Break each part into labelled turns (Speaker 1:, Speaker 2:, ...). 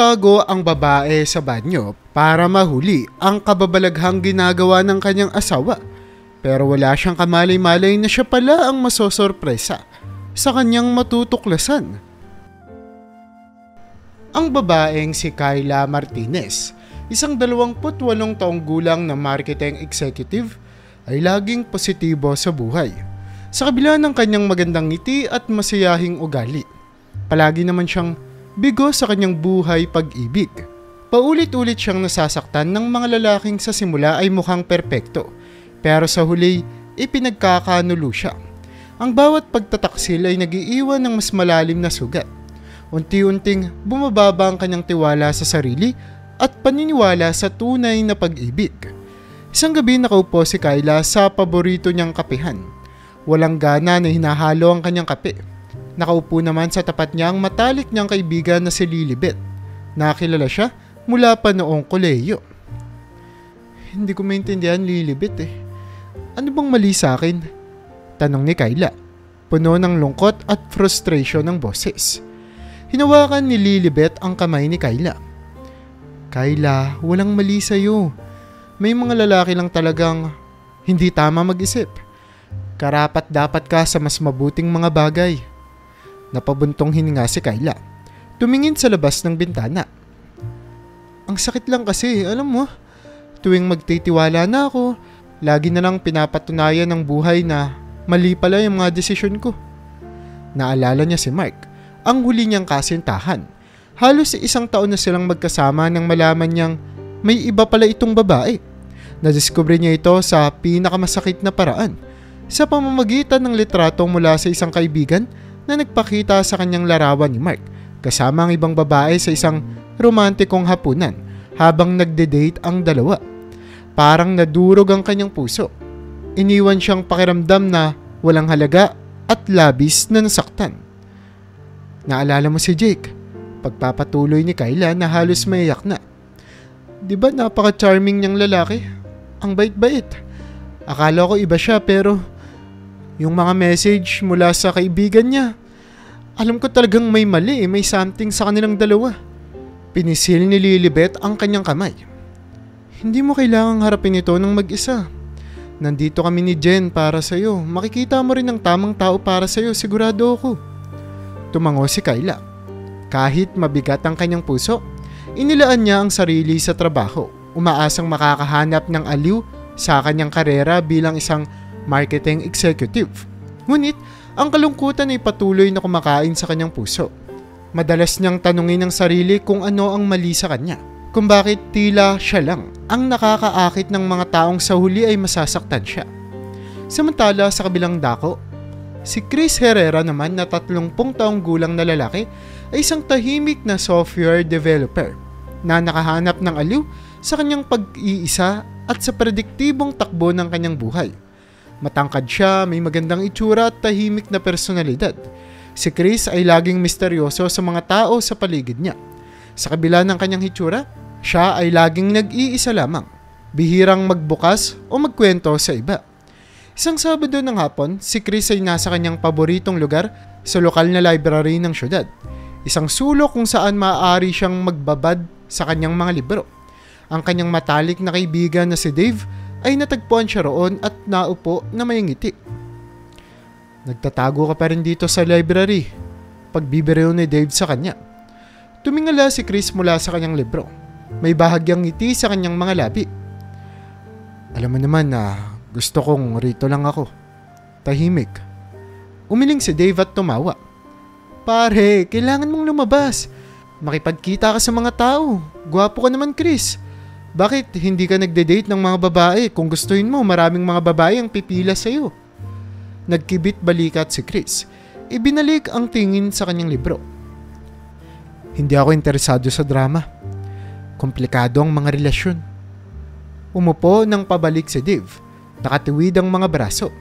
Speaker 1: Nagtatago ang babae sa banyo para mahuli ang kababalaghang ginagawa ng kanyang asawa. Pero wala siyang kamalay-malay na siya pala ang masosorpresa sa kanyang matutuklasan. Ang babaeng si Kayla Martinez, isang 28 taong gulang na marketing executive, ay laging positibo sa buhay. Sa kabila ng kanyang magandang ngiti at masayahing ugali, palagi naman siyang bigo sa kanyang buhay pag-ibig. Paulit-ulit siyang nasasaktan ng mga lalaking sa simula ay mukhang perpekto, pero sa huli ipinagkakanulo siya. Ang bawat pagtataksil ay nagiiwan ng mas malalim na sugat. Unti-unting bumababa ang kanyang tiwala sa sarili at paniniwala sa tunay na pag-ibig. Isang gabi nakaupo si Kayla sa paborito niyang kapehan. Walang gana na hinahalo ang kanyang kape. Nakaupo naman sa tapat niya ang matalik niyang kaibigan na si Lilibet. Nakilala siya mula pa noong kolehiyo. Hindi ko maintindihan, Lilibet eh. Ano bang mali sa akin? Tanong ni Kayla. Puno ng lungkot at frustration ng boses. Hinawakan ni Lilibet ang kamay ni Kayla. Kayla, walang mali sa'yo. May mga lalaki lang talagang hindi tama mag-isip. Karapat dapat ka sa mas mabuting mga bagay. Napabuntong hininga si Kayla. Tumingin sa labas ng bintana. Ang sakit lang kasi, alam mo, tuwing magtitiwala na ako, lagi na lang pinapatunayan ng buhay na mali pala yung mga desisyon ko. Naalala niya si Mark, ang huli niyang kasintahan. Halos 1 taon na silang magkasama nang malaman niyang may iba pala itong babae. Nadiskubre niya ito sa pinakamasakit na paraan, sa pamamagitan ng litrato mula sa isang kaibigan na nagpakita sa kanyang larawan ni Mark kasama ang ibang babae sa isang romantikong hapunan habang nagde-date ang dalawa. Parang nadurog ang kanyang puso. Iniwan siyang pakiramdam na walang halaga at labis na nasaktan. Naalala mo si Jake? Pagpapatuloy ni Kayla na halos maiyak na. Diba napaka-charming niyang lalaki? Ang bait-bait. Akala ko iba siya pero yung mga message mula sa kaibigan niya, alam ko talagang may mali, may something sa kanilang dalawa. Pinisil ni Lilibet ang kanyang kamay. Hindi mo kailangang harapin ito ng mag-isa. Nandito kami ni Jen para sa'yo. Makikita mo rin ang tamang tao para sa'yo, sigurado ako. Tumango si Kayla. Kahit mabigat ang kanyang puso, inilaan niya ang sarili sa trabaho, umaasang makakahanap ng aliw sa kanyang karera bilang isang marketing executive. Ngunit, ang kalungkutan ay patuloy na kumakain sa kanyang puso. Madalas niyang tanungin ang sarili kung ano ang mali sa kanya, kung bakit tila siya lang ang nakakaakit ng mga taong sa huli ay masasaktan siya. Samantala sa kabilang dako, si Chris Herrera naman na 30 taong gulang na lalaki ay isang tahimik na software developer na nakahanap ng aliw sa kanyang pag-iisa at sa prediktibong takbo ng kanyang buhay. Matangkad siya, may magandang itsura at tahimik na personalidad. Si Chris ay laging misteryoso sa mga tao sa paligid niya. Sa kabila ng kanyang itsura, siya ay laging nag-iisa lamang, bihirang magbukas o magkwento sa iba. Isang Sabado ng hapon, si Chris ay nasa kanyang paboritong lugar sa lokal na library ng syudad. Isang sulok kung saan maaari siyang magbabad sa kanyang mga libro. Ang kanyang matalik na kaibigan na si Dave ay natagpuan siya roon at naupo na may ngiti. Nagtatago ka pa rin dito sa library, pagbibiro ni Dave sa kanya. Tumingala si Chris mula sa kanyang libro. May bahagyang ngiti sa kanyang mga labi. Alam mo naman na gusto kong rito lang ako. Tahimik. Umiling si Dave at tumawa. Pare, kailangan mong lumabas. Makipagkita ka sa mga tao. Gwapo ka naman, Chris. Bakit hindi ka nagde-date ng mga babae? Kung gustuhin mo, maraming mga babae ang pipila sa'yo. Nagkibit balikat si Chris. Ibinalik ang tingin sa kanyang libro. Hindi ako interesado sa drama. Komplikado ang mga relasyon. Umupo ng pabalik si Dave. Nakatiwid ang mga braso.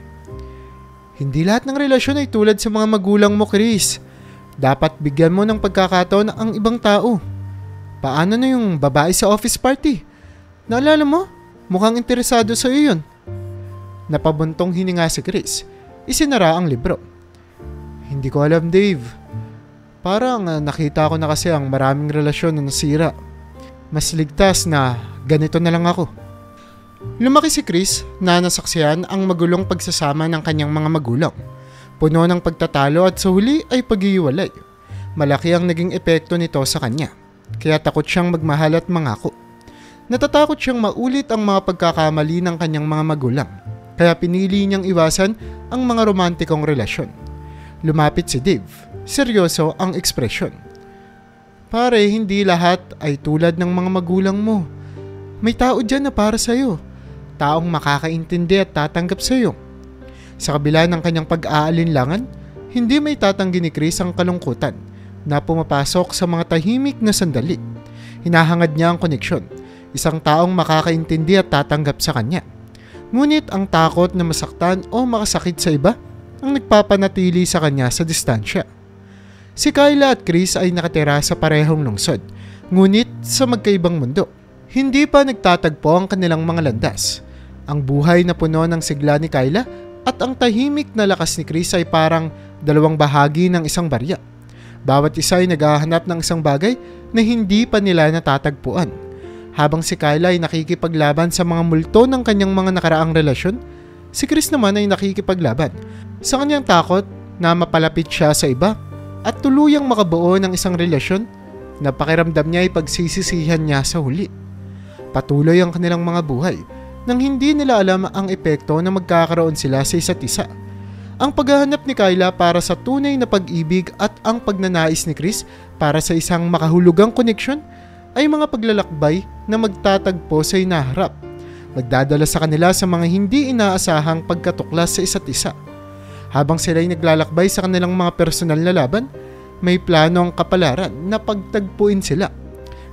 Speaker 1: Hindi lahat ng relasyon ay tulad sa mga magulang mo, Chris. Dapat bigyan mo ng pagkakataon ang ibang tao. Paano na yung babae sa office party? Naalala mo? Mukhang interesado sa iyo yun. Napabuntong hininga si Chris. Isinara ang libro. Hindi ko alam, Dave. Parang nakita ko na kasi ang maraming relasyon na nasira. Mas ligtas na ganito na lang ako. Lumaki si Chris na nasaksihan ang magulong pagsasama ng kanyang mga magulang. Puno ng pagtatalo at sa huli ay paghihiwalay. Malaki ang naging epekto nito sa kanya. Kaya takot siyang magmahal at mangako. Natatakot siyang maulit ang mga pagkakamali ng kanyang mga magulang. Kaya pinili niyang iwasan ang mga romantikong relasyon. Lumapit si Dave. Seryoso ang ekspresyon. Pare, hindi lahat ay tulad ng mga magulang mo. May tao dyan na para sa'yo. Taong makakaintindi at tatanggap sa'yo. Sa kabila ng kanyang pag-aalinlangan, hindi may tatanggi ni Chris ang kalungkutan na pumapasok sa mga tahimik na sandali. Hinahangad niya ang koneksyon. Isang taong makakaintindi at tatanggap sa kanya. Ngunit ang takot na masaktan o makasakit sa iba ang nagpapanatili sa kanya sa distansya. Si Kyla at Chris ay nakatira sa parehong lungsod, ngunit sa magkaibang mundo. Hindi pa nagtatagpo ang kanilang mga landas. Ang buhay na puno ng sigla ni Kyla at ang tahimik na lakas ni Chris ay parang dalawang bahagi ng isang barya. Bawat isa ay naghahanap ng isang bagay na hindi pa nila natatagpuan. Habang si Kyla ay nakikipaglaban sa mga multo ng kanyang mga nakaraang relasyon, si Chris naman ay nakikipaglaban sa kanyang takot na mapalapit siya sa iba at tuluyang makabuo ng isang relasyon na pakiramdam niya ay pagsisisihan niya sa huli. Patuloy ang kanilang mga buhay nang hindi nila alam ang epekto na magkakaroon sila sa isa't isa. Ang paghahanap ni Kyla para sa tunay na pag-ibig at ang pagnanais ni Chris para sa isang makahulugang koneksyon ay mga paglalakbay na magtatagpo sa hinaharap. Magdadala sa kanila sa mga hindi inaasahang pagkatuklas sa isa't isa. Habang sila'y naglalakbay sa kanilang mga personal na laban, may plano ang kapalaran na pagtagpuin sila.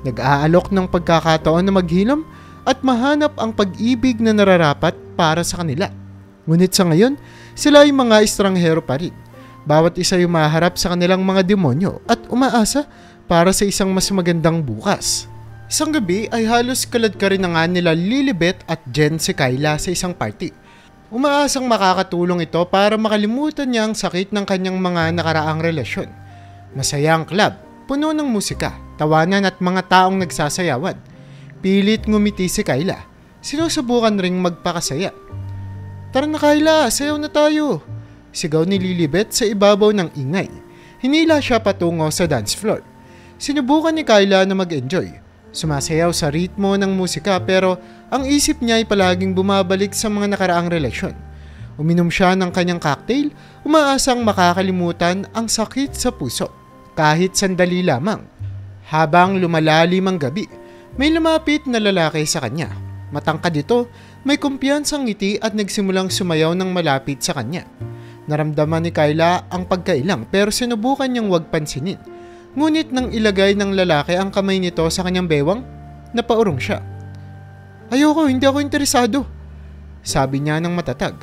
Speaker 1: Nag-aalok ng pagkakataon na maghilom at mahanap ang pag-ibig na nararapat para sa kanila. Ngunit sa ngayon, sila ay mga estranghero pa rin. Bawat isa ay umaharap sa kanilang mga demonyo at umaasa para sa isang mas magandang bukas. Isang gabi ay halos kalad ka rin na nga nila Lilibet at Jen si Kyla sa isang party. Umaasang makakatulong ito para makalimutan niya ang sakit ng kanyang mga nakaraang relasyon. Masaya ang club, puno ng musika, tawanan at mga taong nagsasayawan. Pilit ngumiti si Kyla. Sinusubukan ring magpakasaya. Tara na Kyla, sayaw na tayo. Sigaw ni Lilibet sa ibabaw ng ingay. Hinila siya patungo sa dance floor. Sinubukan ni Kyla na mag-enjoy. Sumasayaw sa ritmo ng musika pero ang isip niya ay palaging bumabalik sa mga nakaraang relasyon. Uminom siya ng kanyang cocktail, umaasang makakalimutan ang sakit sa puso, kahit sandali lamang. Habang lumalalim ang gabi, may lumapit na lalaki sa kanya. Matangkad ito, may kumpiyansang ngiti at nagsimulang sumayaw ng malapit sa kanya. Naramdaman ni Kyla ang pagkailang pero sinubukan niyang huwag pansinin. Ngunit nang ilagay ng lalaki ang kamay nito sa kanyang bewang, napaurong siya. Ayoko, hindi ako interesado. Sabi niya ng matatag.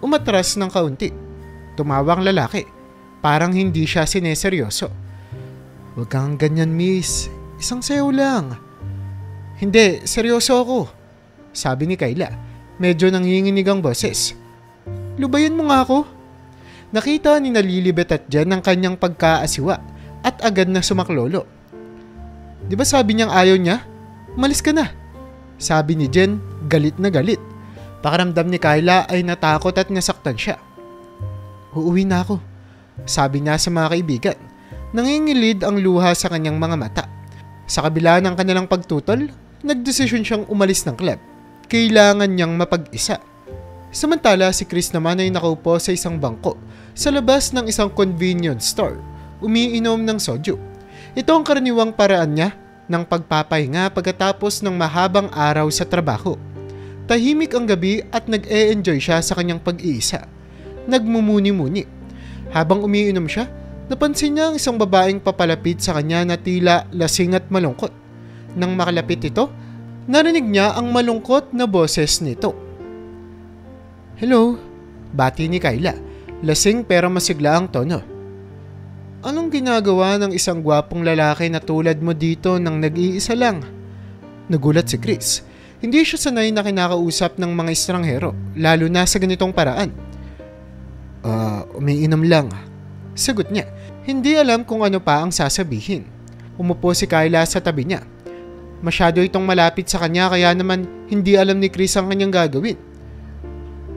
Speaker 1: Umatras ng kaunti. Tumawa ang lalaki. Parang hindi siya sineseryoso. Huwag kang ganyan, miss. Isang sayaw lang. Hindi, seryoso ako. Sabi ni Kyla. Medyo nanginginig ang boses. Lubayan mo nga ako. Nakita ni Lilibet at Jen ang kanyang pagkaasiwa at agad na sumaklolo. Di ba sabi niyang ayaw niya? Umalis ka na. Sabi ni Jen, galit na galit. Pakiramdam ni Kyla ay natakot at nasaktan siya. Uuwi na ako. Sabi niya sa mga kaibigan. Nangingilid ang luha sa kanyang mga mata. Sa kabila ng kanilang pagtutol, nagdesisyon siyang umalis ng club. Kailangan niyang mapag-isa. Samantala si Chris naman ay nakaupo sa isang bangko sa labas ng isang convenience store. Umiinom ng soju. Ito ang karaniwang paraan niya ng pagpapahinga pagkatapos ng mahabang araw sa trabaho. Tahimik ang gabi at nag-e-enjoy siya sa kanyang pag-iisa. Nagmumuni-muni. Habang umiinom siya, napansin niya ang isang babaeng papalapit sa kanya na tila lasing at malungkot. Nang makalapit ito, narinig niya ang malungkot na boses nito. Hello, bati ni Kyla. Lasing pero masigla ang tono. Anong ginagawa ng isang gwapong lalaki na tulad mo dito nang nag-iisa lang? Nagulat si Chris. Hindi siya sanay na kinakausap ng mga estranghero, lalo na sa ganitong paraan. Umiinom lang. Sagot niya. Hindi alam kung ano pa ang sasabihin. Umupo si Kyla sa tabi niya. Masyado itong malapit sa kanya kaya naman hindi alam ni Chris ang kanyang gagawin.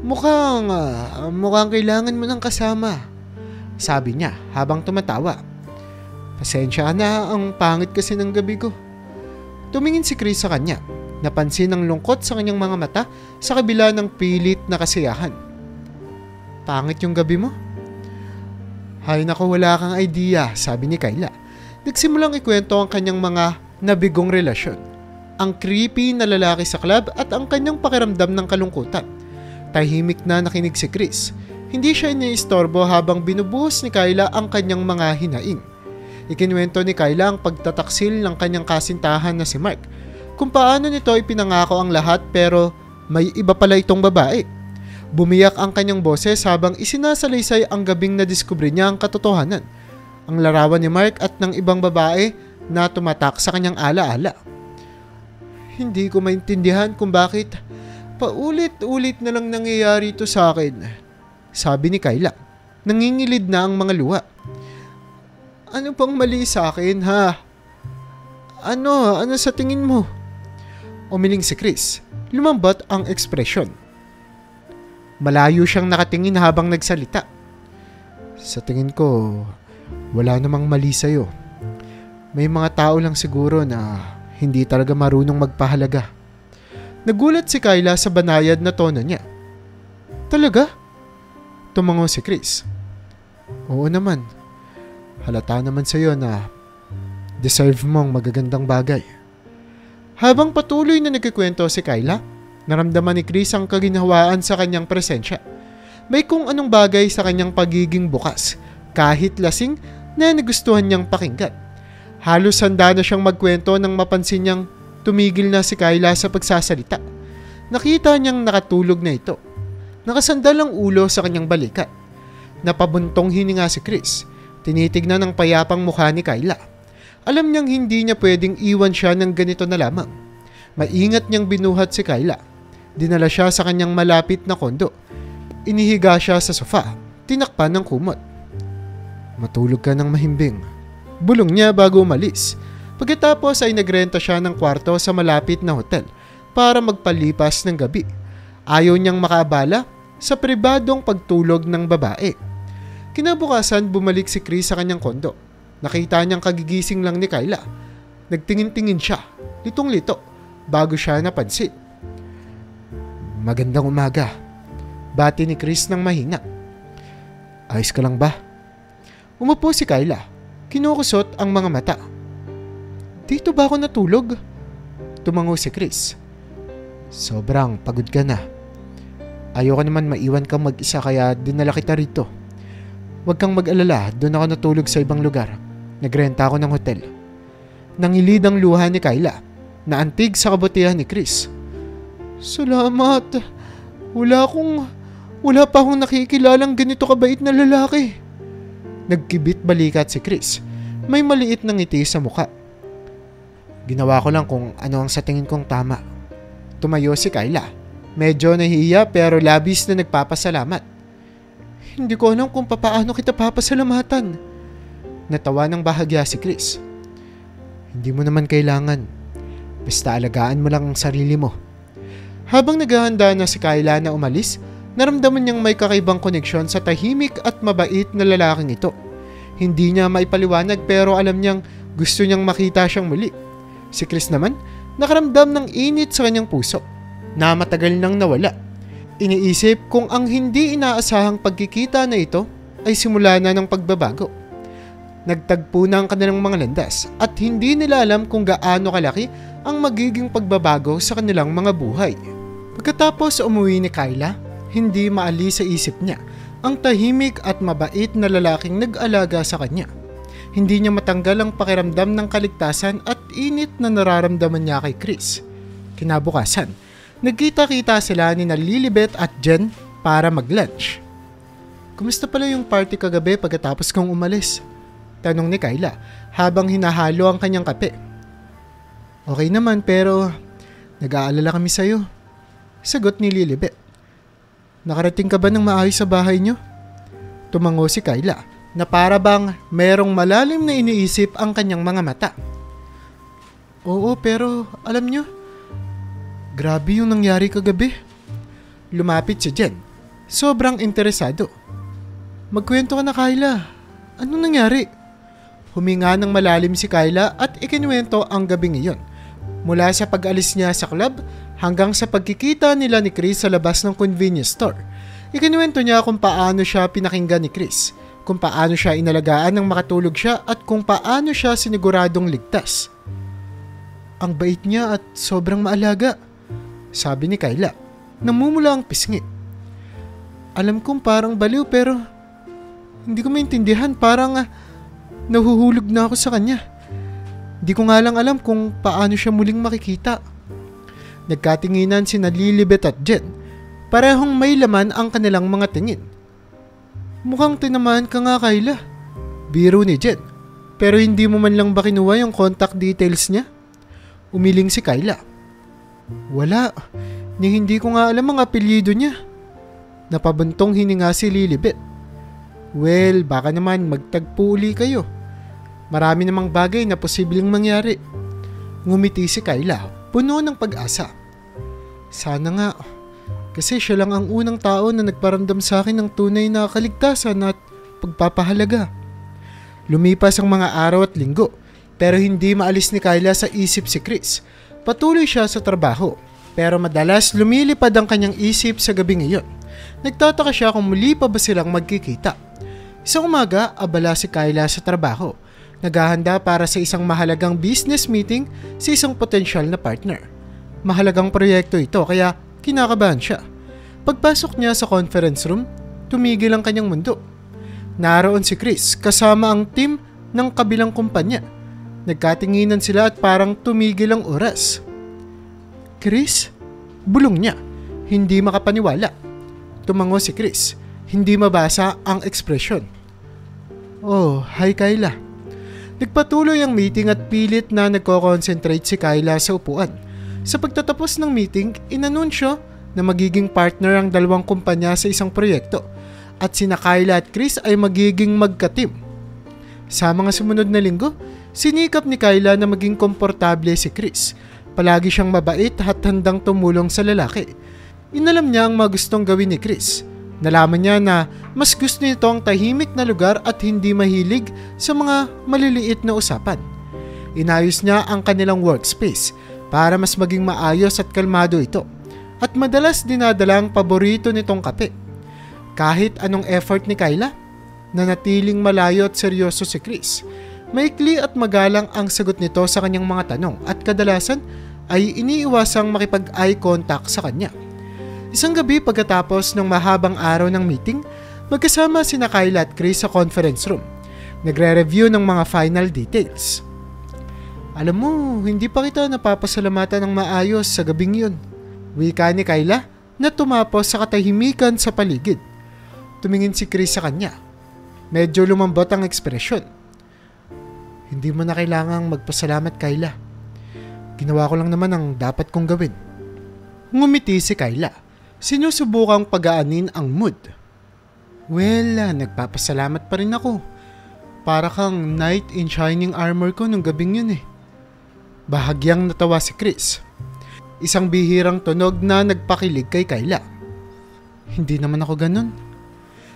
Speaker 1: Mukhang kailangan mo ng kasama, sabi niya habang tumatawa. Pasensya na, ang pangit kasi ng gabi ko. Tumingin si Chris sa kanya. Napansin ang lungkot sa kanyang mga mata sa kabila ng pilit na kasiyahan. Pangit yung gabi mo? Hay nako, wala kang idea, sabi ni Kyla. Nagsimulang ikwento ang kanyang mga nabigong relasyon. Ang creepy na lalaki sa club at ang kanyang pakiramdam ng kalungkutan. Tahimik na nakinig si Chris. Hindi siya iniistorbo habang binubuhos ni Kyla ang kanyang mga hinaing. Ikinuwento ni Kyla ang pagtataksil ng kanyang kasintahan na si Mark. Kung paano nito ipinangako ang lahat pero may iba pala itong babae. Bumiyak ang kanyang boses habang isinasalaysay ang gabing nadiskubre niya ang katotohanan. Ang larawan ni Mark at ng ibang babae na tumatak sa kanyang alaala. Hindi ko maintindihan kung bakit paulit-ulit na lang nangyayari ito sa akin, sabi ni Kyla. Nangingilid na ang mga luha. Ano pang mali sa akin, ha? Ano sa tingin mo? Umiling si Chris. Lumambot ang ekspresyon. Malayo siyang nakatingin habang nagsalita. Sa tingin ko, wala namang mali sa'yo. May mga tao lang siguro na hindi talaga marunong magpahalaga. Nagulat si Kyla sa banayad na tono niya. Talaga? Tumango si Chris. Oo naman. Halata naman sa'yo na deserve mong magagandang bagay. Habang patuloy na nagkikwento si Kyla, naramdaman ni Chris ang kaginhawaan sa kanyang presensya. May kung anong bagay sa kanyang pagiging bukas, kahit lasing na nagustuhan niyang pakinggan. Halos handa na siyang magkwento nang mapansin niyang tumigil na si Kyla sa pagsasalita. Nakita niyang nakatulog na ito. Nakasandal ang ulo sa kanyang balikat. Napabuntong hininga si Chris. Tinitignan ang payapang mukha ni Kyla. Alam niyang hindi niya pwedeng iwan siya ng ganito na lamang. Maingat niyang binuhat si Kyla. Dinala siya sa kanyang malapit na kondo. Inihiga siya sa sofa. Tinakpan ng kumot. Matulog ka ng mahimbing. Bulong niya bago umalis. Pagkatapos ay nagrenta siya ng kwarto sa malapit na hotel para magpalipas ng gabi. Ayaw niyang makaabala sa pribadong pagtulog ng babae. Kinabukasan bumalik si Chris sa kanyang kondo. Nakita niyang kagigising lang ni Kyla. Nagtingin-tingin siya, litong-lito, bago siya napansin. Magandang umaga. Bati ni Chris ng mahina. Ayos ka lang ba? Umupo si Kyla. Kinukusot ang mga mata. Dito ba ako natulog? Tumango si Chris. Sobrang pagod ka na. Ayoko naman maiwan kang mag-isa kaya dinala kita rito. Huwag kang mag-alala, doon ako natulog sa ibang lugar. Nagrenta ako ng hotel. Nangilid ang luha ni Kyla. Naantig sa kabutihan ni Chris. Salamat. Wala pa akong nakikilalang ganito kabait na lalaki. Nagkibit balikat si Chris. May maliit na ngiti sa mukha. Ginawa ko lang kung ano ang sa tingin kong tama. Tumayo si Kyla. Medyo nahihiya pero labis na nagpapasalamat. Hindi ko alam kung papaano kita papasalamatan. Natawa ng bahagya si Chris. Hindi mo naman kailangan. Basta alagaan mo lang ang sarili mo. Habang naghahanda na si Kyla na umalis, naramdaman niyang may kakaibang koneksyon sa tahimik at mabait na lalaking ito. Hindi niya maipaliwanag pero alam niyang gusto niyang makita siyang muli. Si Chris naman, nakaramdam ng init sa kanyang puso na matagal nang nawala. Iniisip kung ang hindi inaasahang pagkikita na ito ay simula na ng pagbabago. Nagtagpo na ang kanilang mga landas at hindi nila alam kung gaano kalaki ang magiging pagbabago sa kanilang mga buhay. Pagkatapos umuwi ni Kyla, hindi maalis sa isip niya ang tahimik at mabait na lalaking nag-alaga sa kanya. Hindi niya matanggal ang pakiramdam ng kaligtasan at init na nararamdaman niya kay Chris. Kinabukasan, nagkita-kita sila ni Lilibet at Jen para mag-lunch. Kumusta pala yung party kagabi pagkatapos kong umalis? Tanong ni Kyla habang hinahalo ang kanyang kape. Okay naman pero nag-aalala kami sa'yo. Sagot ni Lilibet. Nakarating ka ba ng maayos sa bahay niyo? Tumango si Kyla. na para bang merong malalim na iniisip ang kanyang mga mata. Oo, pero alam nyo, grabe yung nangyari kagabi. Lumapit si Jen, sobrang interesado. Magkwento ka na, Kyla. Anong nangyari? Huminga ng malalim si Kyla at ikinuwento ang gabing iyon. Mula sa pag-alis niya sa club hanggang sa pagkikita nila ni Chris sa labas ng convenience store. Ikinuwento niya kung paano siya pinakinggan ni Chris, kung paano siya inalagaan nang makatulog siya at kung paano siya siniguradong ligtas. Ang bait niya at sobrang maalaga, sabi ni Kyla. Namumula ang pisngi. Alam kong parang baliw pero hindi ko maintindihan, parang nahuhulog na ako sa kanya. Di ko nga lang alam kung paano siya muling makikita. Nagkatinginan sina Lilibet at Jen. Parehong may laman ang kanilang mga tingin. Mukhang tinamaan ka nga, Kyla. Biro ni Jen. Pero hindi mo man lang ba kinuha yung contact details niya? Umiling si Kyla. Wala. Ni hindi ko nga alam ang apelyido niya. Napabantong hininga si Lilibet. Well, baka naman magtagpo uli kayo. Marami namang bagay na posibleng mangyari. Ngumiti si Kyla, puno ng pag-asa. Sana nga, kasi siya lang ang unang tao na nagparamdam sa akin ng tunay na kaligtasan at pagpapahalaga. Lumipas ang mga araw at linggo, pero hindi maalis ni Kyla sa isip si Chris. Patuloy siya sa trabaho, pero madalas lumilipad ang kanyang isip sa gabing iyon. Nagtataka siya kung muli pa ba silang magkikita. Isang umaga, abala si Kyla sa trabaho. Naghahanda para sa isang mahalagang business meeting sa isang potensyal na partner. Mahalagang proyekto ito kaya kinakabahan siya. Pagpasok niya sa conference room, tumigil ang kanyang mundo. Naroon si Chris kasama ang team ng kabilang kumpanya. Nagkatinginan sila at parang tumigil ang oras. Chris? Bulong niya. Hindi makapaniwala. Tumango si Chris. Hindi mabasa ang ekspresyon. Oh, hi Kyla. Nagpatuloy ang meeting at pilit na nagko-concentrate si Kyla sa upuan. Sa pagtatapos ng meeting, inanunsyo na magiging partner ang dalawang kumpanya sa isang proyekto at sina Kyla at Chris ay magiging magka-team. Sa mga sumunod na linggo, sinikap ni Kyla na maging komportable si Chris. Palagi siyang mabait at handang tumulong sa lalaki. Inalam niya ang mga gustong gawin ni Chris. Nalaman niya na mas gusto nito ang tahimik na lugar at hindi mahilig sa mga maliliit na usapan. Inayos niya ang kanilang workspace para mas maging maayos at kalmado ito. At madalas dinadala ang paborito nitong kape. Kahit anong effort ni Kyla, nanatiling malayo at seryoso si Chris. Maikli at magalang ang sagot nito sa kanyang mga tanong at kadalasan ay iniiwasang makipag-eye contact sa kanya. Isang gabi pagkatapos ng mahabang araw ng meeting, magkasama sina Kyla at Chris sa conference room. Nagre-review ng mga final details. Alam mo, hindi pa kita napapasalamatan ng maayos sa gabing yun. Wika ni Kyla na tumapos sa katahimikan sa paligid. Tumingin si Chris sa kanya. Medyo lumambot ang ekspresyon. Hindi mo na kailangang magpasalamat, Kyla. Ginawa ko lang naman ang dapat kong gawin. Ngumiti si Kyla. Sinusubukang pagaanin ang mood. Well, nagpapasalamat pa rin ako. Para kang knight in shining armor ko nung gabing yun eh. Bahagyang natawa si Chris. Isang bihirang tunog na nagpakilig kay Kyla. Hindi naman ako ganun.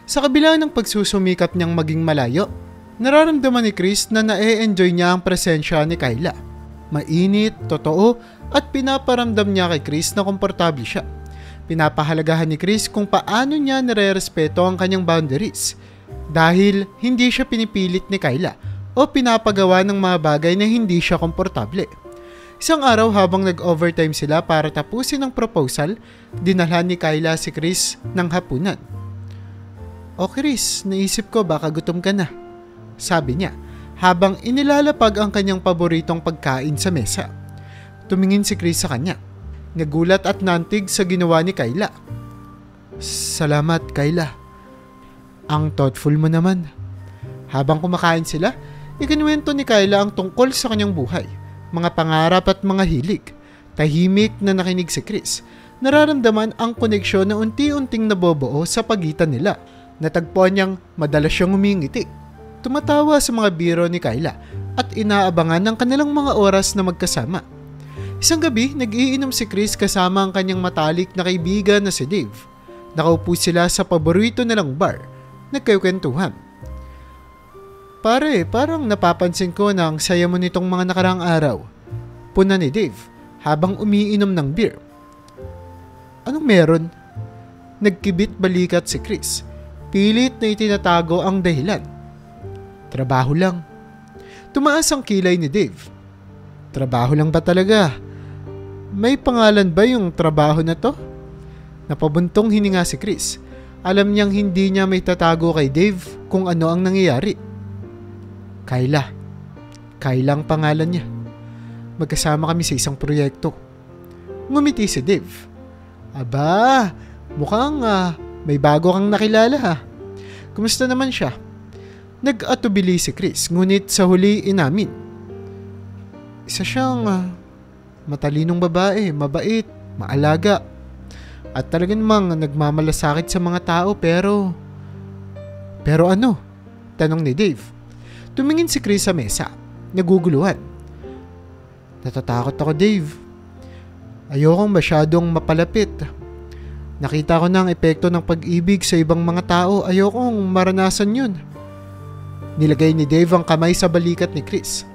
Speaker 1: Sa kabila ng pagsusumikap niyang maging malayo, nararamdaman ni Chris na na-e-enjoy niya ang presensya ni Kyla. Mainit, totoo, at pinaparamdam niya kay Chris na komportable siya. Pinapahalagahan ni Chris kung paano niya nire-respeto ang kanyang boundaries dahil hindi siya pinipilit ni Kyla o pinapagawa ng mga bagay na hindi siya komportable. Isang araw habang nag-overtime sila para tapusin ang proposal, dinalhan ni Kyla si Chris ng hapunan. O Chris, naisip ko baka gutom ka na, sabi niya habang inilalapag ang kanyang paboritong pagkain sa mesa. Tumingin si Chris sa kanya. Nagulat at nantig sa ginawa ni Kyla. Salamat, Kyla. Ang thoughtful mo naman. Habang kumakain sila, ikinuwento ni Kyla ang tungkol sa kanyang buhay, mga pangarap at mga hilig. Tahimik na nakinig si Chris. Nararamdaman ang koneksyon na unti-unting nabobuo sa pagitan nila. Natagpuan niyang madalas siyang umingiti. tumatawa sa mga biro ni Kyla at inaabangan ng kanilang mga oras na magkasama. Isang gabi, nag-iinom si Chris kasama ang kanyang matalik na kaibigan na si Dave. Nakaupo sila sa paborito nilang bar, nagkukwentuhan. Pare, parang napapansin ko na ang saya mo nitong mga nakaraang araw. Puna ni Dave habang umiinom ng beer. Anong meron? Nagkibit balikat si Chris. Pilit na itinatago ang dahilan. Trabaho lang. Tumaas ang kilay ni Dave. Trabaho lang ba talaga? May pangalan ba yung trabaho na to? Napabuntong hininga si Chris. Alam niyang hindi niya may tatago kay Dave kung ano ang nangyayari. Kyla. Kyla ang pangalan niya. Magkasama kami sa isang proyekto. Ngumiti si Dave. Aba, mukhang may bago kang nakilala ha. Kumusta naman siya? Nag-atubili si Chris, ngunit sa huli inamin. Isa siyang matalinong babae, mabait, maalaga. At talaga namang nagmamalasakit sa mga tao pero ano? Tanong ni Dave. Tumingin si Chris sa mesa, naguguluhan. Natatakot ako, Dave. Ayokong masyadong mapalapit. Nakita ko na ang epekto ng pag-ibig sa ibang mga tao. Ayokong maranasan yun. Nilagay ni Dave ang kamay sa balikat ni Chris.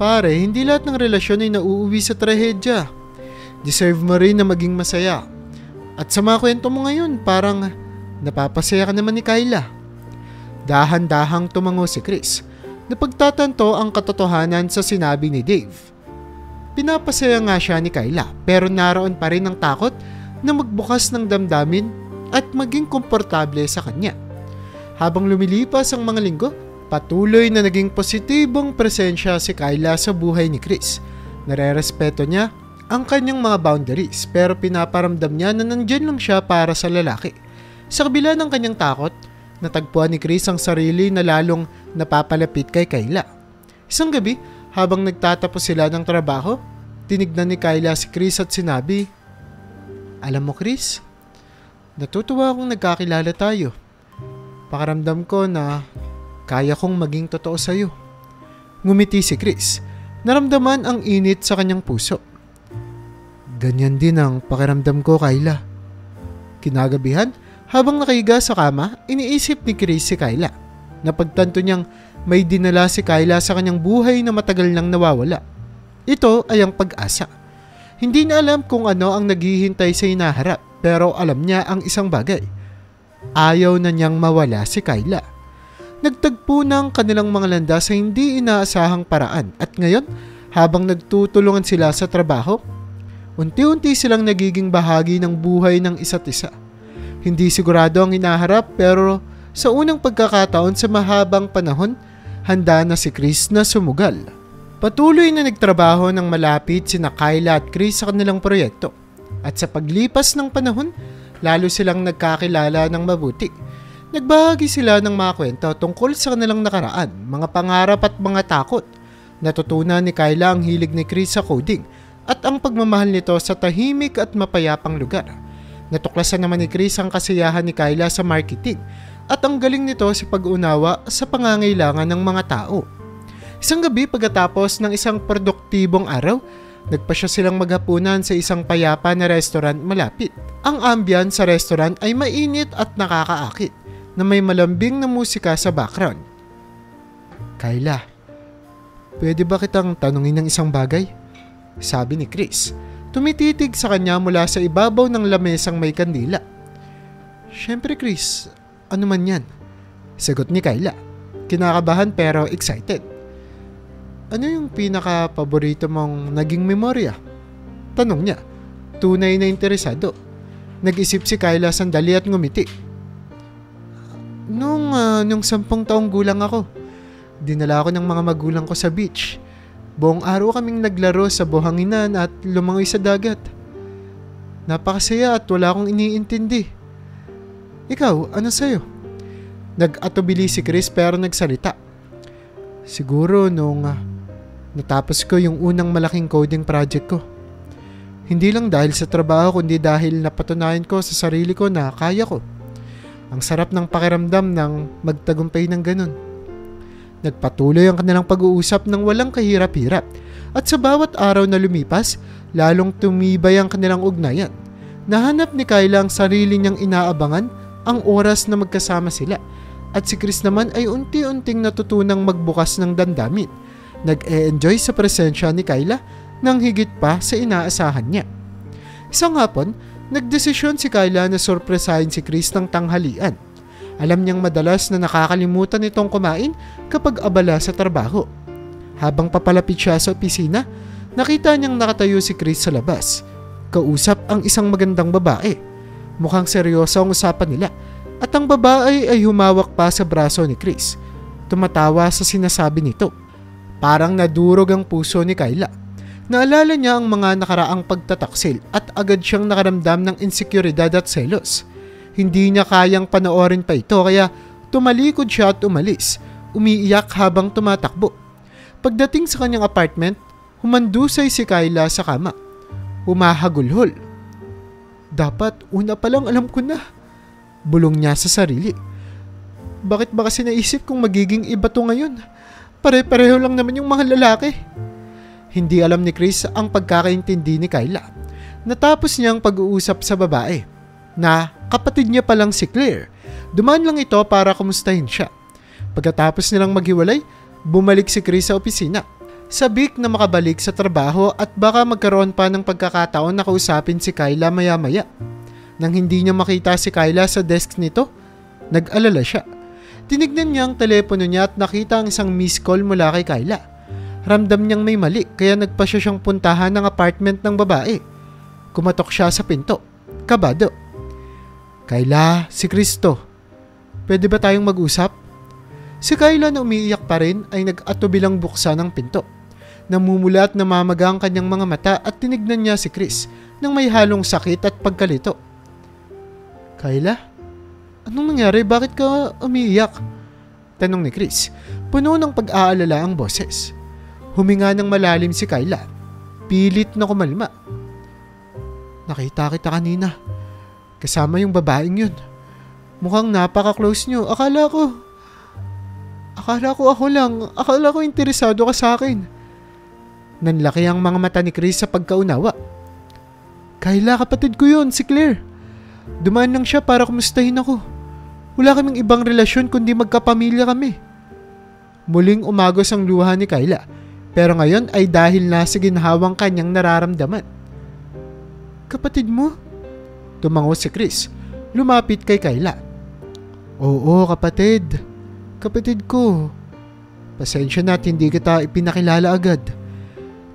Speaker 1: Pare, hindi lahat ng relasyon ay nauuwi sa trahedya. Deserve mo rin na maging masaya. At sa mga kwento mo ngayon, parang napapasaya ka naman ni Kyla. Dahan-dahang tumango si Chris. Napagtatanto ang katotohanan sa sinabi ni Dave. Pinapasaya nga siya ni Kyla pero naroon pa rin ang takot na magbukas ng damdamin at maging komportable sa kanya. Habang lumilipas ang mga linggo, patuloy na naging positibong presensya si Kyla sa buhay ni Chris. Nare-respeto niya ang kanyang mga boundaries pero pinaparamdam niya na nandyan lang siya para sa lalaki. Sa kabila ng kanyang takot, natagpuan ni Chris ang sarili na lalong napapalapit kay Kyla. Isang gabi, habang nagtatapos sila ng trabaho, tinignan ni Kyla si Chris at sinabi, Alam mo Chris, natutuwa akong nagkakilala tayo. Pakaramdam ko na kaya kong maging totoo sa'yo. Ngumiti si Chris. Naramdaman ang init sa kanyang puso. Ganyan din ang pakiramdam ko, Kyla. Kinagabihan, habang nakahiga sa kama, iniisip ni Chris si Kyla. Napagtanto niyang may dinala si Kyla sa kanyang buhay na matagal nang nawawala. Ito ay ang pag-asa. Hindi niya alam kung ano ang naghihintay sa hinaharap, pero alam niya ang isang bagay. Ayaw na niyang mawala si Kyla. Nagtagpo ng kanilang mga landas sa hindi inaasahang paraan at ngayon, habang nagtutulungan sila sa trabaho, unti-unti silang nagiging bahagi ng buhay ng isa't isa. Hindi sigurado ang hinaharap pero sa unang pagkakataon sa mahabang panahon, handa na si Chris na sumugal. Patuloy na nagtrabaho ng malapit sina Kyla at Chris sa kanilang proyekto. At sa paglipas ng panahon, lalo silang nagkakilala ng mabuti. Nagbahagi sila ng mga kwento tungkol sa kanilang nakaraan, mga pangarap at mga takot. Natutunan ni Kyla ang hilig ni Chris sa coding at ang pagmamahal nito sa tahimik at mapayapang lugar. Natuklasan naman ni Chris ang kasiyahan ni Kyla sa marketing at ang galing nito sa pag-unawa sa pangangailangan ng mga tao. Isang gabi pagkatapos ng isang produktibong araw, nagpasya silang maghapunan sa isang payapa na restaurant malapit. Ang ambience sa restaurant ay mainit at nakakaakit na may malambing na musika sa background. Kyla, pwede ba kitang tanungin ng isang bagay? Sabi ni Chris. Tumititig sa kanya mula sa ibabaw ng lamesang may kandila. Siyempre Chris, ano man yan? Sagot ni Kyla. Kinakabahan pero excited. Ano yung pinaka-paborito mong naging memorya? Tanong niya. Tunay na interesado. Nag-isip si Kyla sandali at ngumiti. Nung 10 taong gulang ako, dinala ako ng mga magulang ko sa beach. Buong araw kaming naglaro sa buhanginan at lumangoy sa dagat. Napakasaya at wala akong iniintindi. Ikaw, ano sa'yo? Nag-atubili si Chris pero nagsalita. Siguro nung natapos ko yung unang malaking coding project ko. Hindi lang dahil sa trabaho kundi dahil napatunayan ko sa sarili ko na kaya ko. Ang sarap ng pakiramdam ng magtagumpay ng ganun. Nagpatuloy ang kanilang pag-uusap ng walang kahirap-hirap at sa bawat araw na lumipas, lalong tumibay ang kanilang ugnayan. Nahanap ni Kyla ang sarili niyang inaabangan ang oras na magkasama sila at si Chris naman ay unti-unting natutunang magbukas ng damdamin. Nag-e-enjoy sa presensya ni Kyla nang higit pa sa inaasahan niya. Isang hapon, nagdesisyon si Kyla na sorpresahin si Chris ng tanghalian. Alam niyang madalas na nakakalimutan itong kumain kapag abala sa trabaho. Habang papalapit siya sa opisina, nakita niyang nakatayo si Chris sa labas. Kausap ang isang magandang babae. Mukhang seryoso ang usapan nila at ang babae ay humawak pa sa braso ni Chris. Tumatawa sa sinasabi nito. Parang nadurog ang puso ni Kyla. Naalala niya ang mga nakaraang pagtataksil at agad siyang nakaramdam ng insekuridad at selos. Hindi niya kayang panoorin pa ito kaya tumalikod siya at umalis, umiiyak habang tumatakbo. Pagdating sa kanyang apartment, humandusay si Kyla sa kama. Humahagulhol. Dapat una pa lang alam ko na. Bulong niya sa sarili. Bakit ba kasi naisip kong magiging iba to ngayon? Pare-pareho lang naman yung mga lalaki. Hindi alam ni Chris ang pagkakaintindi ni Kyla. Natapos niyang pag-uusap sa babae na kapatid niya palang si Claire. Dumaan lang ito para kumustahin siya. Pagkatapos nilang maghiwalay, bumalik si Chris sa opisina. Sabik na makabalik sa trabaho at baka magkaroon pa ng pagkakataon na kausapin si Kyla maya-maya. Nang hindi niya makita si Kyla sa desk nito, nag-alala siya. Tinignan niya ang telepono niya at nakita ang isang missed call mula kay Kyla. Ramdam niyang may mali kaya nagpasya siyang puntahan ng apartment ng babae. Kumatok siya sa pinto. Kabado. Kyla, si Cristo. Pwede ba tayong mag-usap? Si Kyla na umiiyak pa rin ay nag-atubilang buksan ng pinto. Namumula at namamaga ang kanyang mga mata at tinignan niya si Chris nang may halong sakit at pagkalito. Kyla? Anong nangyari? Bakit ka umiiyak? Tanong ni Chris. Puno ng pag-aalala ang boses. Huminga ng malalim si Kyla. Pilit na kumalma. Nakita kita kanina. Kasama yung babaeng yun. Mukhang napaka-close nyo. Akala ko ako lang. Akala ko interesado ka sa akin. Nanlaki ang mga mata ni Chris sa pagkaunawa. Kyla, kapatid ko yun, si Claire. Dumaan lang siya para kumustahin ako. Wala kaming ibang relasyon kundi magkapamilya kami. Muling umagos ang luha ni Kyla. Pero ngayon ay dahil na sa ginhawang kanyang nararamdaman. Kapatid mo? Tumango si Chris. Lumapit kay Kyla. Oo, kapatid. Kapatid ko. Pasensya na at hindi kita ipinakilala agad.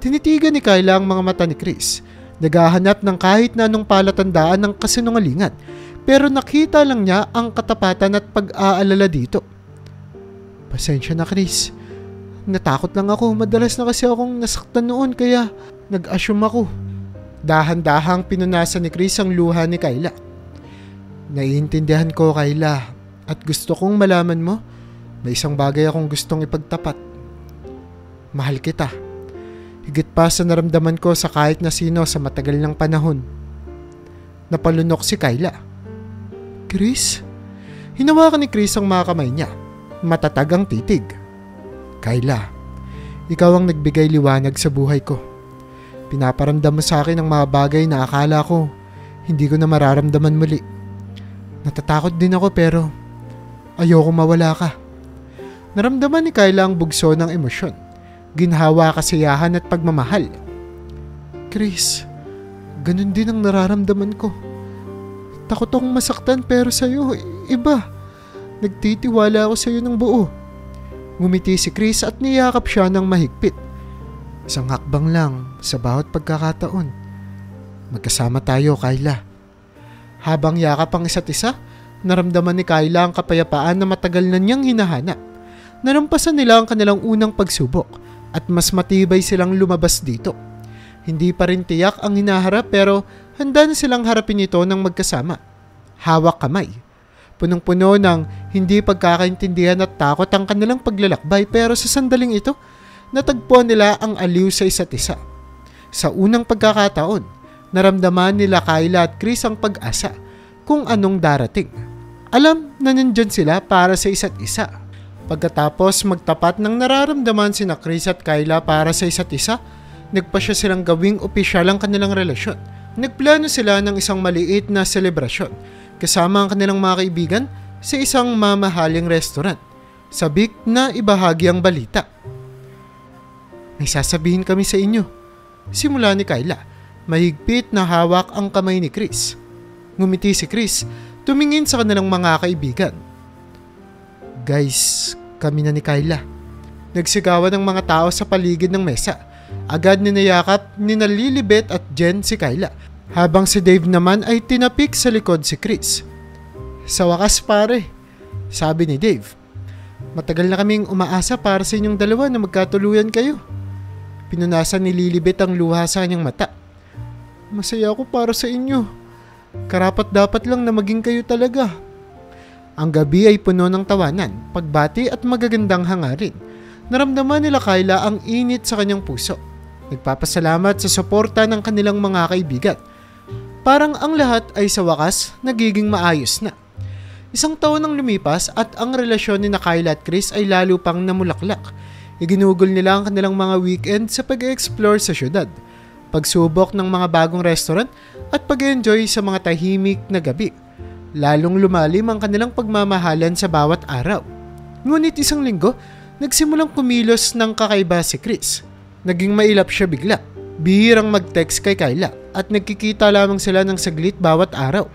Speaker 1: Tinitigan ni Kyla ang mga mata ni Chris. Naghahanap ng kahit na anong palatandaan ng kasinungalingan. Pero nakita lang niya ang katapatan at pag-aalala dito. Pasensya na, Chris. Natakot lang ako. Madalas na kasi akong nasaktan noon kaya nag-assume ako. Dahan-dahang pinunasan ni Chris ang luha ni Kyla. Naiintindihan ko, Kyla, at gusto kong malaman mo, may isang bagay akong gustong ipagtapat. Mahal kita. Higit pa sa naramdaman ko sa kahit na sino sa matagal ng panahon. Napalunok si Kyla. Chris? Hinawakan ni Chris ang mga kamay niya. Matatag ang titig. Kyla, ikaw ang nagbigay liwanag sa buhay ko. Pinaparamdam mo sa akin ang mga bagay na akala ko hindi ko na mararamdaman muli. Natatakot din ako pero ayoko mawala ka. Naramdaman ni Kyla ang bugso ng emosyon. Ginhawa, kasiyahan at pagmamahal. Chris, ganun din ang nararamdaman ko. Takot akong masaktan pero sa'yo, iba. Nagtitiwala ako sa'yo ng buo. Ngumiti si Chris at niyakap siya ng mahigpit. Isang hakbang lang sa bawat pagkakataon. Magkasama tayo, Kyla. Habang yakap ang isa't isa, naramdaman ni Kyla ang kapayapaan na matagal na niyang hinahanap. Nalampasan nila ang kanilang unang pagsubok at mas matibay silang lumabas dito. Hindi pa rin tiyak ang hinaharap pero handa na silang harapin ito ng magkasama. Hawak kamay. Punong-puno ng hindi pagkakaintindihan at takot ang kanilang paglalakbay pero sa sandaling ito, natagpuan nila ang aliw sa isa't isa. Sa unang pagkakataon, naramdaman nila Kyla at Chris ang pag-asa kung anong darating. Alam na nandyan sila para sa isa't isa. Pagkatapos magtapat ng nararamdaman sina Chris at Kyla para sa isa't isa, nagpasya silang gawing opisyal ang kanilang relasyon. Nagplano sila ng isang maliit na selebrasyon kasama ang kanilang mga kaibigan sa isang mamahaling restaurant. Sabik na ibahagi ang balita. May sasabihin kami sa inyo. Simula ni Kyla, mahigpit na hawak ang kamay ni Chris. Ngumiti si Chris, tumingin sa kanilang mga kaibigan. Guys, kami na ni Kyla. Nagsigawan ng mga tao sa paligid ng mesa. Agad ninayakap ni Lilibet at Jen si Kyla, habang si Dave naman ay tinapik sa likod si Chris. Sa wakas pare, sabi ni Dave. Matagal na kaming umaasa para sa inyong dalawa na magkatuluyan kayo. Pinunasan ni Lilibet ang luha sa kanyang mata. Masaya ako para sa inyo. Karapat dapat lang na maging kayo talaga. Ang gabi ay puno ng tawanan, pagbati at magagandang hangarin. Naramdaman nila Kyla ang init sa kanyang puso. Nagpapasalamat sa suporta ng kanilang mga kaibigan. Parang ang lahat ay sa wakas nagiging maayos na. Isang taon ang lumipas at ang relasyon ni Kyla at Chris ay lalo pang namulaklak. Iginugol nila ang kanilang mga weekend sa pag-explore sa syudad, pagsubok ng mga bagong restaurant at pag-enjoy sa mga tahimik na gabi. Lalong lumalim ang kanilang pagmamahalan sa bawat araw. Ngunit isang linggo, nagsimulang kumilos ng kakaiba si Chris. Naging mailap siya bigla. Bihirang mag-text kay Kyla at nagkikita lamang sila ng saglit bawat araw.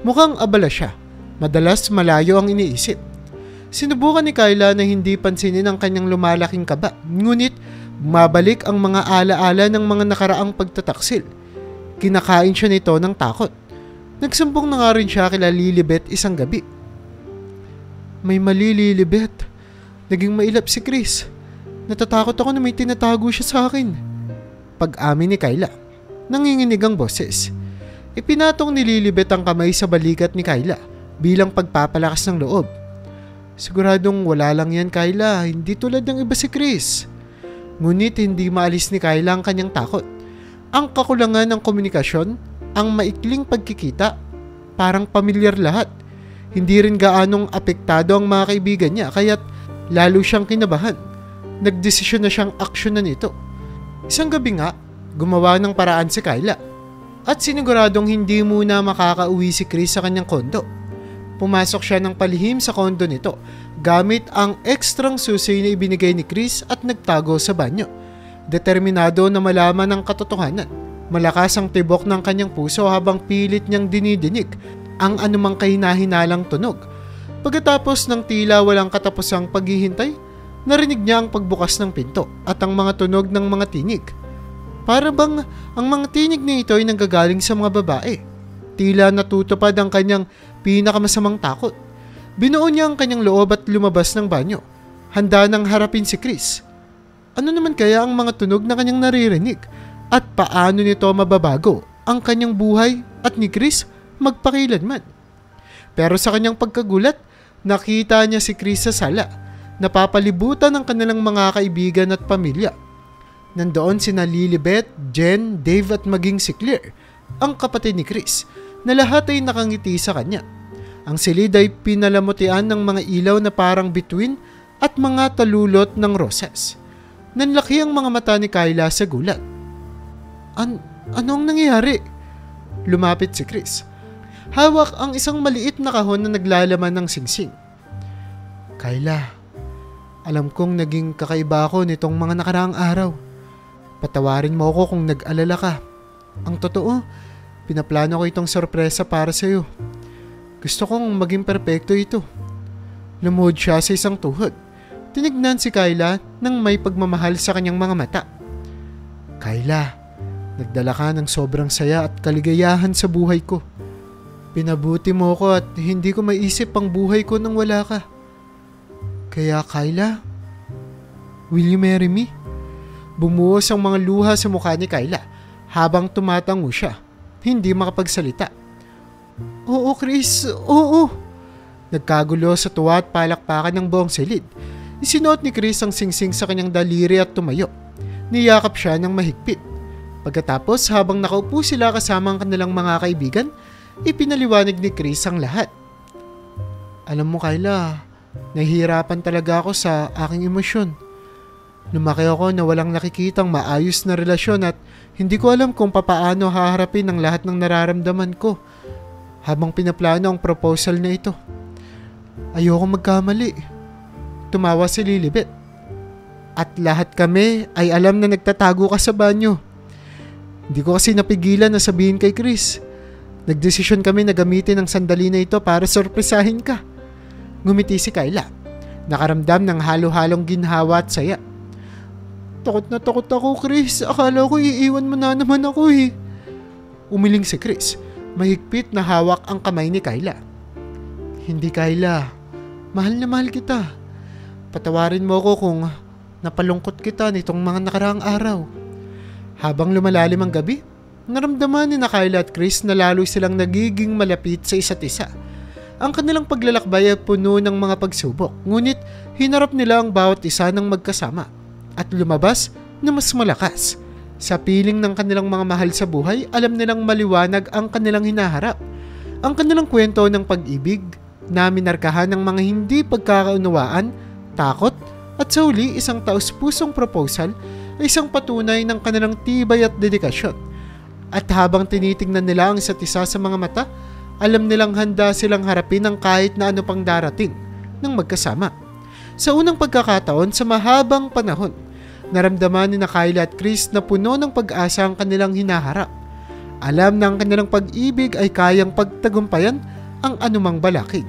Speaker 1: Mukhang abala siya. Madalas malayo ang iniisip. Sinubukan ni Kyla na hindi pansinin ang kanyang lumalaking kaba. Ngunit bumabalik ang mga alaala ng mga nakaraang pagtataksil. Kinakain siya nito ng takot. Nagsumbong na nga rin siya kila Lilibet isang gabi. May mali, Lilibet. Naging mailap si Chris. Natatakot ako na may tinatago siya sa akin. Pag-amin ni Kyla. Nanginginig ang boses. Ipinatong ni Lilibet ang kamay sa balikat ni Kyla bilang pagpapalakas ng loob. Siguradong wala lang yan, Kyla. Hindi tulad ng iba si Chris. Ngunit hindi maalis ni Kyla ang kanyang takot. Ang kakulangan ng komunikasyon, ang maikling pagkikita, parang pamilyar lahat. Hindi rin gaanong apektado ang mga kaibigan niya kaya't lalo siyang kinabahan. Nagdesisyon na siyang aksyonan ito. Isang gabi nga, gumawa ng paraan si Kyla at siniguradong hindi muna makakauwi si Chris sa kanyang kondo. Pumasok siya ng palihim sa kondo nito gamit ang ekstrang susi na ibinigay ni Chris at nagtago sa banyo. Determinado na malaman ang katotohanan. Malakas ang tibok ng kanyang puso habang pilit niyang dinidinig ang anumang kahina-hinalang tunog. Pagkatapos ng tila walang katapusang paghihintay, narinig niya ang pagbukas ng pinto at ang mga tunog ng mga tinig. Para bang ang mga tinig na ito ay nanggagaling sa mga babae. Tila natutupad ang kanyang pinakamasamang takot. Binuo niya ang kanyang loob at lumabas ng banyo. Handa nang harapin si Chris. Ano naman kaya ang mga tunog na kanyang naririnig? At paano nito mababago ang kanyang buhay at ni Chris magpakilanman? Pero sa kanyang pagkagulat, nakita niya si Chris sa sala, napapalibutan ng kanilang mga kaibigan at pamilya. Nandoon sina Lilibet, Jen, Dave at maging si Claire, ang kapatid ni Chris, na lahat ay nakangiti sa kanya. Ang silid ay pinalamutian ng mga ilaw na parang bituin at mga talulot ng rosas. Nanlaki ang mga mata ni Kyla sa gulat. Anong nangyayari? Lumapit si Chris. Hawak ang isang maliit na kahon na naglalaman ng singsing. Kyla, alam kong naging kakaiba ako nitong mga nakaraang araw. Patawarin mo ako kung nag-alala ka. Ang totoo, pinaplano ko itong sorpresa para sa iyo. Gusto kong maging perpekto ito. Lumuhod siya sa isang tuhod. Tinignan si Kyla nang may pagmamahal sa kanyang mga mata. Kyla, nagdala ka ng sobrang saya at kaligayahan sa buhay ko. Pinabuti mo ko at hindi ko maisip ang buhay ko nang wala ka. Kaya Kyla, will you marry me? Bumuhos ang mga luha sa mukha ni Kyla habang tumatango siya, hindi makapagsalita. Oo Chris, oo. Nagkagulo sa tuwa at palakpakan ng buong silid. Isinuot ni Chris ang singsing sa kanyang daliri at tumayo. Niyakap siya ng mahigpit. Pagkatapos habang nakaupo sila kasama ang kanilang mga kaibigan, ipinaliwanag ni Chris ang lahat. Alam mo Kyla, Nahihirapan talaga ako sa aking emosyon. Lumaki ako na walang nakikitang maayos na relasyon at hindi ko alam kung papaano haharapin ang lahat ng nararamdaman ko habang pinaplano ang proposal na ito. Ayoko magkamali. Tumawa si Lilibet. At lahat kami ay alam na nagtatago ka sa banyo. Hindi ko kasi napigilan na sabihin kay Chris. Nagdesisyon kami na gamitin ang sandali na ito para sorpresahin ka. Ngumiti si Kyla. Nakaramdam ng halo-halong ginhawa at saya. Takot na takot ako, Chris. Akala ko iiwan mo na naman ako eh. Umiling si Chris. Mahigpit na hawak ang kamay ni Kyla. Hindi, Kyla. Mahal na mahal kita. Patawarin mo ako kung napalungkot kita nitong mga nakaraang araw. Habang lumalalim ang gabi, naramdaman ni Kyla at Chris na lalo silang nagiging malapit sa isa't isa. Ang kanilang paglalakbay ay puno ng mga pagsubok, ngunit hinarap nila ang bawat isa ng magkasama at lumabas na mas malakas. Sa piling ng kanilang mga mahal sa buhay, alam nilang maliwanag ang kanilang hinaharap. Ang kanilang kwento ng pag-ibig na minarkahan ng mga hindi pagkakaunawaan, takot, at sa huli isang taus-pusong proposal ay isang patunay ng kanilang tibay at dedikasyon. At habang tinitingnan nila ang isa't isa sa mga mata, alam nilang handa silang harapin ang kahit na ano pang darating ng magkasama. Sa unang pagkakataon sa mahabang panahon, naramdaman ni Kyla at Chris na puno ng pag-asa ang kanilang hinaharap. Alam na ang kanilang pag-ibig ay kayang pagtagumpayan ang anumang balakid.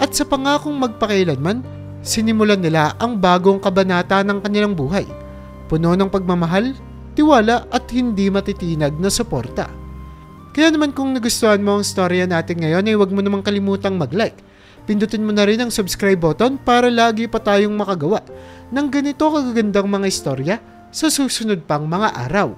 Speaker 1: At sa pangakong magpakailanman, sinimulan nila ang bagong kabanata ng kanilang buhay. Puno ng pagmamahal, tiwala at hindi matitinag na suporta. Kaya naman kung nagustuhan mo ang storya natin ngayon ay huwag mo namang kalimutang mag-like. Pindutin mo na rin ang subscribe button para lagi pa tayong makagawa ng ganito kagagandang mga istorya sa susunod pang mga araw.